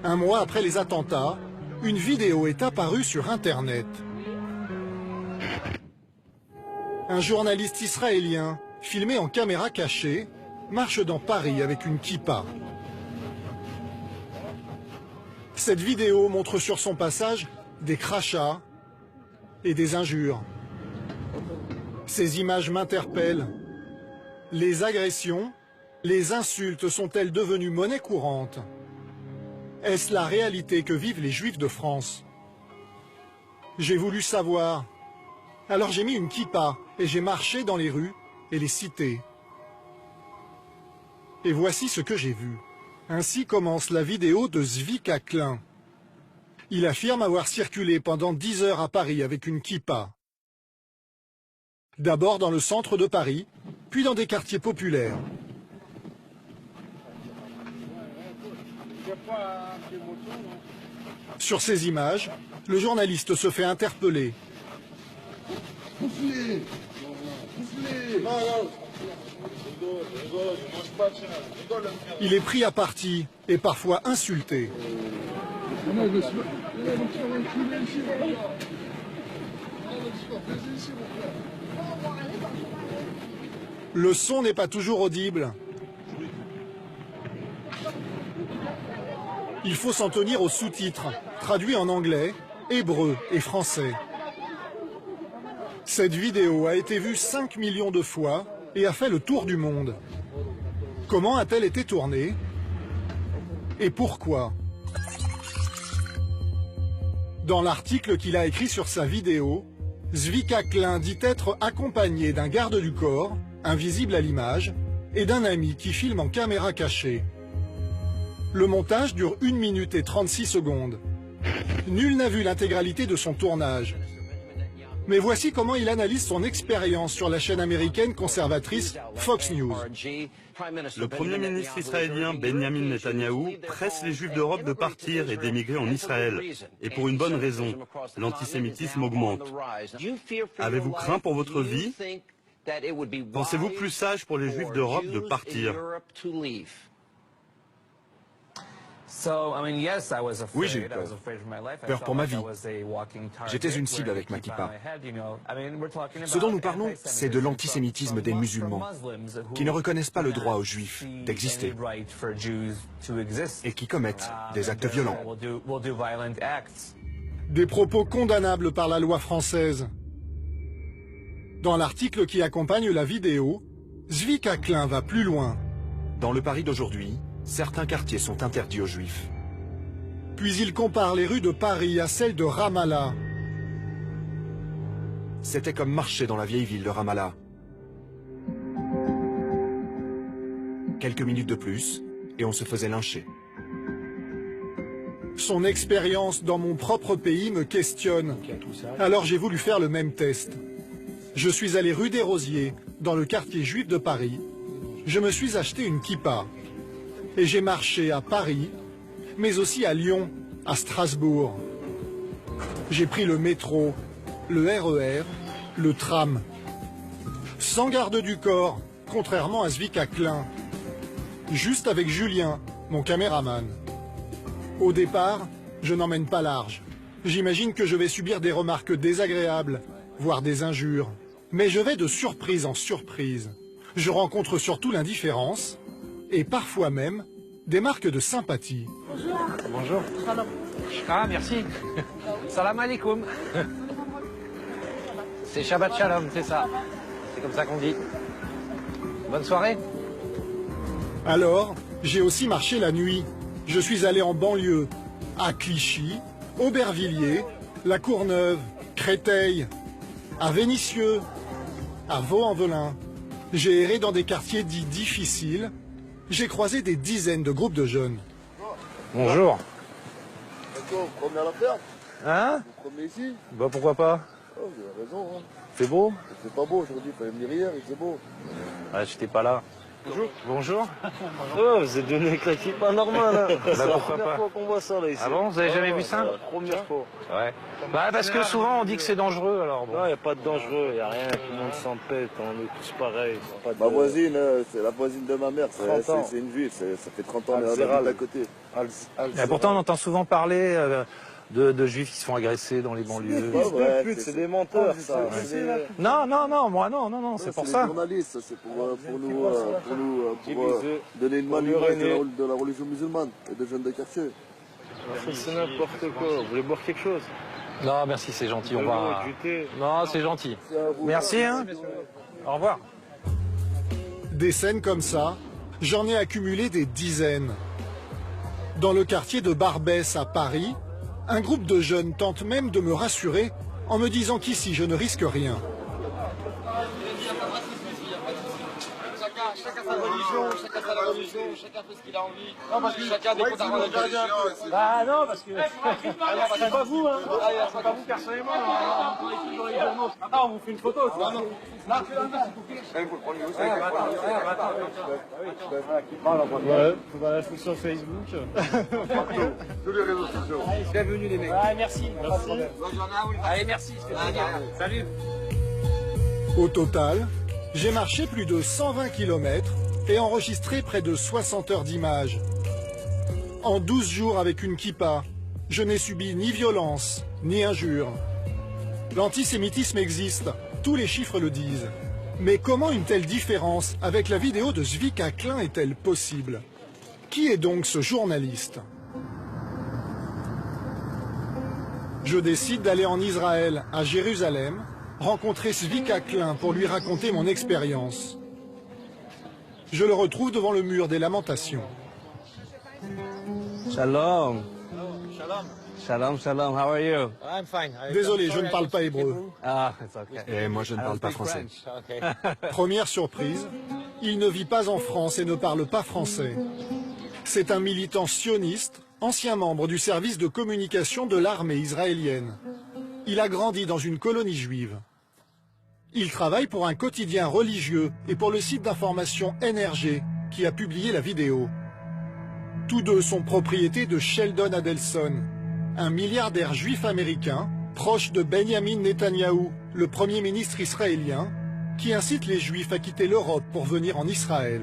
Un mois après les attentats, une vidéo est apparue sur Internet. Un journaliste israélien, filmé en caméra cachée, marche dans Paris avec une kippa. Cette vidéo montre sur son passage des crachats et des injures. Ces images m'interpellent. Les agressions, les insultes sont-elles devenues monnaie courante? Est-ce la réalité que vivent les Juifs de France? J'ai voulu savoir. Alors j'ai mis une kippa et j'ai marché dans les rues et les cités. Et voici ce que j'ai vu. Ainsi commence la vidéo de Zvika Klein. Il affirme avoir circulé pendant 10 heures à Paris avec une kippa. D'abord dans le centre de Paris, puis dans des quartiers populaires. Sur ces images, le journaliste se fait interpeller. Il est pris à partie et parfois insulté. Le son n'est pas toujours audible. Il faut s'en tenir aux sous-titres, traduits en anglais, hébreu et français. Cette vidéo a été vue 5 millions de fois et a fait le tour du monde. Comment a-t-elle été tournée? Et pourquoi? Dans l'article qu'il a écrit sur sa vidéo, Zvika Klein dit être accompagné d'un garde du corps, invisible à l'image, et d'un ami qui filme en caméra cachée. Le montage dure 1 minute et 36 secondes. Nul n'a vu l'intégralité de son tournage. Mais voici comment il analyse son expérience sur la chaîne américaine conservatrice Fox News. Le Premier ministre israélien Benjamin Netanyahou presse les Juifs d'Europe de partir et d'émigrer en Israël. Et pour une bonne raison, l'antisémitisme augmente. Avez-vous craint pour votre vie? Pensez-vous plus sage pour les Juifs d'Europe de partir? Oui, j'ai eu peur. Peur pour ma vie. J'étais une cible avec ma kippa. Ce dont nous parlons, c'est de l'antisémitisme des musulmans, qui ne reconnaissent pas le droit aux juifs d'exister et qui commettent des actes violents. Des propos condamnables par la loi française. Dans l'article qui accompagne la vidéo, Zvika Klein va plus loin. Dans le Paris d'aujourd'hui, certains quartiers sont interdits aux juifs. Puis il compare les rues de Paris à celles de Ramallah. C'était comme marcher dans la vieille ville de Ramallah. Quelques minutes de plus, et on se faisait lyncher. Son expérience dans mon propre pays me questionne. Alors j'ai voulu faire le même test. Je suis allé rue des Rosiers, dans le quartier juif de Paris. Je me suis acheté une kippa. Et j'ai marché à Paris, mais aussi à Lyon, à Strasbourg. J'ai pris le métro, le RER, le tram. Sans garde du corps, contrairement à Zvika Klein. Juste avec Julien, mon caméraman. Au départ, je n'emmène pas large. J'imagine que je vais subir des remarques désagréables, voire des injures. Mais je vais de surprise en surprise. Je rencontre surtout l'indifférence, et parfois même des marques de sympathie. Bonjour. Bonjour. Salam. Ah, merci. Salam alaikum. C'est Shabbat Shalom, c'est ça. C'est comme ça qu'on dit. Bonne soirée. Alors, j'ai aussi marché la nuit. Je suis allé en banlieue, à Clichy, Aubervilliers, La Courneuve, Créteil, à Vénissieux, à Vaux-en-Velin. J'ai erré dans des quartiers dits difficiles. J'ai croisé des dizaines de groupes de jeunes. Bonjour. D'accord, vous promenez à la ferme? Hein? Vous promenez ici? Bah pourquoi pas? Oh, vous avez raison. Hein. C'est beau? C'est pas beau aujourd'hui, il fallait venir hier, il faisait beau. Ouais, j'étais pas là. Bonjour. Bonjour. Oh, vous êtes venu avec la kippa normale, hein. C'est la pourquoi première pas. fois qu'on voit ça, là, ici. Ah bon, vous avez jamais vu ça? La première fois. Ouais. Bah parce que souvent on dit que c'est dangereux alors bon. Non, il n'y a pas de dangereux, il n'y a rien, tout le monde s'en pète, on est tous pareils. Pas de... Ma voisine, c'est la voisine de ma mère, 30 ans. c'est une juive, ça fait 30 ans Al-Zeral. qu'elle habite à côté. Et pourtant on entend souvent parler de juifs qui se font agresser dans les banlieues. pas vrai. Pute, c'est des menteurs, ça. C'est des- Non, moi non, c'est pour les ça. journalistes, c'est pour donner une pour bonne image René. de la religion musulmane et des jeunes de quartier. C'est n'importe quoi. Vous voulez boire quelque chose? Non, merci, c'est gentil, on va... Du thé. Non, c'est gentil. Merci, hein. Au revoir. Des scènes comme ça, j'en ai accumulé des dizaines. Dans le quartier de Barbès à Paris, un groupe de jeunes tente même de me rassurer en me disant qu'ici je ne risque rien. Chacun sa religion, chacun fait ce qu'il a envie. Non, parce que chacun défend sa religion. Bah non, parce que... c'est pas vous, hein. C'est pas vous personnellement. Attends, on vous fait une photo. Non, non. Là, tu l'as il faut le prendre aussi. Ouais, faut la foutre sur Facebook. Tous les réseaux sociaux. Bienvenue les mecs. Ouais, merci. Allez, merci. Salut. Au total, j'ai marché plus de 120 km et enregistré près de 60 heures d'images. En 12 jours avec une kippa, je n'ai subi ni violence, ni injures. L'antisémitisme existe, tous les chiffres le disent. Mais comment une telle différence avec la vidéo de Zvika Klein est-elle possible? Qui est donc ce journaliste? Je décide d'aller en Israël, à Jérusalem, rencontrer Zvika Klein pour lui raconter mon expérience. Je le retrouve devant le mur des lamentations. Shalom. Shalom, shalom, how are you? I'm fine. Désolé, je ne parle pas hébreu. Ah, it's okay. Et moi, je ne parle pas français. Première surprise, il ne vit pas en France et ne parle pas français. C'est un militant sioniste, ancien membre du service de communication de l'armée israélienne. Il a grandi dans une colonie juive. Il travaille pour un quotidien religieux et pour le site d'information NRG qui a publié la vidéo. Tous deux sont propriétés de Sheldon Adelson, un milliardaire juif américain proche de Benjamin Netanyahou, le premier ministre israélien, qui incite les juifs à quitter l'Europe pour venir en Israël.